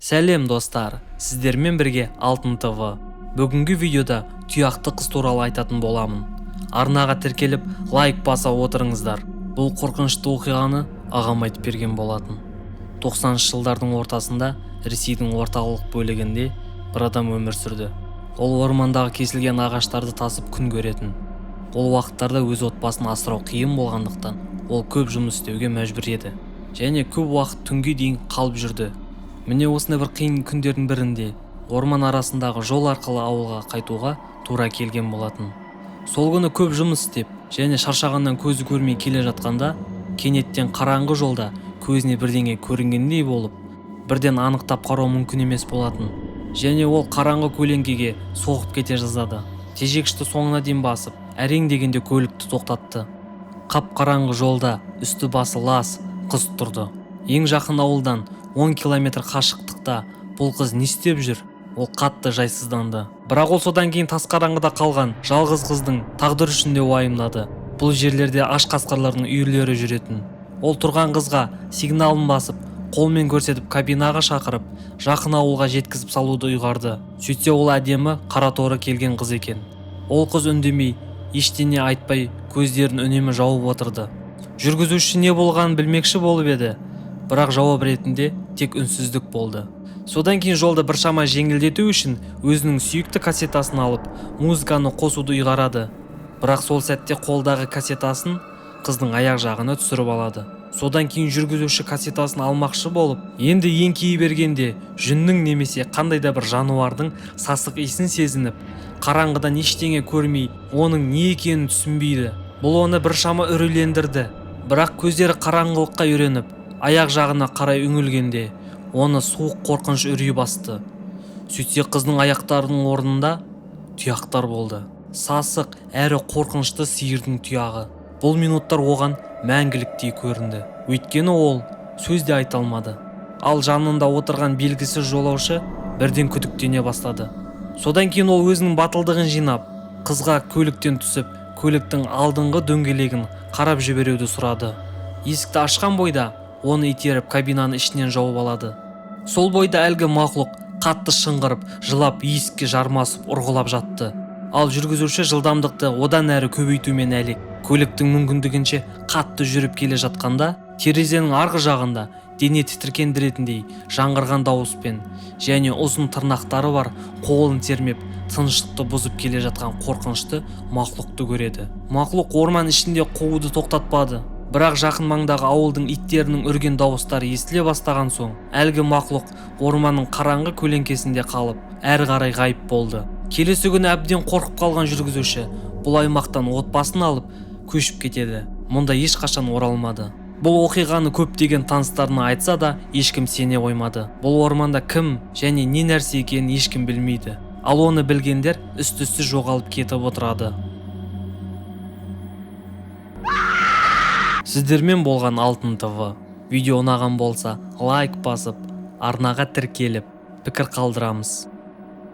Сәлем достар, сіздермен бірге Алтын ТВ. Бүгінгі видеода тұяқты қыз туралы айтатын боламын. Арнаға тіркеліп, лайк баса отырыңыздар. Бұл қорқынышты оқиғаны ағам айтып берген болатын. 90-шы жылдардың ортасында Ресейдің орталық бөлігінде бір адам өмір сүрді. Ол ормандағы кесілген ағаштарды тасып күн көретін. Ол уақыттарда өз отбасын асырау қиын болғандықтан, ол көп жұмыс істеуге мәжбүр еді. Және көп уақыт түнге дейін қалып жүрді. Міне осындай бір қиын күндердің бірінде орман арасындағы жол арқылы ауылға қайтуға тура келген болатын. Сол күні көп жұмыс істеп және шаршағаннан көзі көрмей келе жатқанда, кенеттен қараңғы жолда көзіне бірдеңе көрінгендей болып, бірден анықтап қарау мүмкін емес болатын. Және ол қараңғы көлеңкеге соғып кете жаздады. Тежегішті соңына дейін басып, әрең дегенде көлікті тоқтатты. Қап-қараңғы жолда үсті басы лас қыз тұрды. Ең жақын ауылдан 10 километр қашықтықта бұл қыз не істеп жүр? Ол қатты жайсызданды. Бірақ ол содан кейін тас қараңғыда қалған жалғыз қыздың тағдыры үшін де уайымдады. Бұл жерлерде аш қасқырлардың үйлері жүретін. Ол тұрған қызға сигналын басып, қолмен көрсетіп кабинаға шақырып, жақын ауылға жеткізіп салуды ұйғарды. Сөйтсе ол әдемі қара торы келген қыз екен. Ол қыз үндемей, ештеңе айтпай, көздерін үнемі жауып отырды. Жүргізуші не болғанын білмекші болып еді, бірақ жауап ретінде тек үнсіздік болды. Содан кейін жолды біршама жеңілдету үшін өзінің сүйікті кассетасын алып, музыканы қосуды ұйғарады. Бірақ сол сәтте қолдағы кассетасын қыздың аяқ жағына түсіріп алады. Содан кейін жүргізуші кассетасын алмақшы болып, енді еңкейе бергенде жүннің немесе қандай да бір жануардың сасық иісін сезініп, қараңғыдан ештеңе көрмей, оның не екенін түсінбейді. Бұл оны біршама үрейлендірді. Бірақ көздері қараңғылыққа үйреніп, аяқ жағына қарай үңілгенде, оны суық қорқыныш үрей басты. Сөйтсе қыздың аяқтарының орнында тұяқтар болды. Сасық әрі қорқынышты сиырдың тұяғы. Бұл минуттар оған мәңгіліктей көрінді. Өйткені ол сөз де айта алмады. Ал жанында отырған белгісіз жолаушы бірден күдіктене бастады. Содан кейін ол өзінің батылдығын жинап, қызға көліктен түсіп, көліктің алдыңғы дөңгелегін қарап жіберуді сұрады. Есікті ашқан бойда оны итеріп кабинаны ішінен жауып алады. Сол бойда әлгі мақұлық қатты шыңғырып, жылап, есікке жармасып ұрғылап жатты. Ал жүргізуші жылдамдықты одан әрі көбейтумен әлек. Көліктің мүмкіндігінше қатты жүріп келе жатқанда, терезенің арғы жағында дене тітіркендіретіндей жаңғырған дауыспен және ұзын тырнақтары бар қолын термеп, тыныштықты бұзып келе жатқан қорқынышты мақұлықты көреді. Мақұлық орман ішінде қууды тоқтатпады. Бірақ жақын маңдағы ауылдың иттерінің үрген дауыстары естіле бастаған соң, әлгі мақұлық орманның қараңғы көлеңкесінде қалып, әрі қарай ғайып болды. Келесі күні әбден қорқып қалған жүргізуші бұл аймақтан отбасын алып көшіп кетеді. Мұнда ешқашан оралмады. Бұл оқиғаны көптеген таныстарына айтса да, ешкім сене қоймады. Бұл орманда кім және не нәрсе екенін ешкім білмейді. Ал оны білгендер үсті-үсті жоғалып кетіп отырады. Сіздермен болған Алтын ТВ. Видео ұнаған болса, лайк басып, арнаға тіркеліп, пікір қалдырамыз.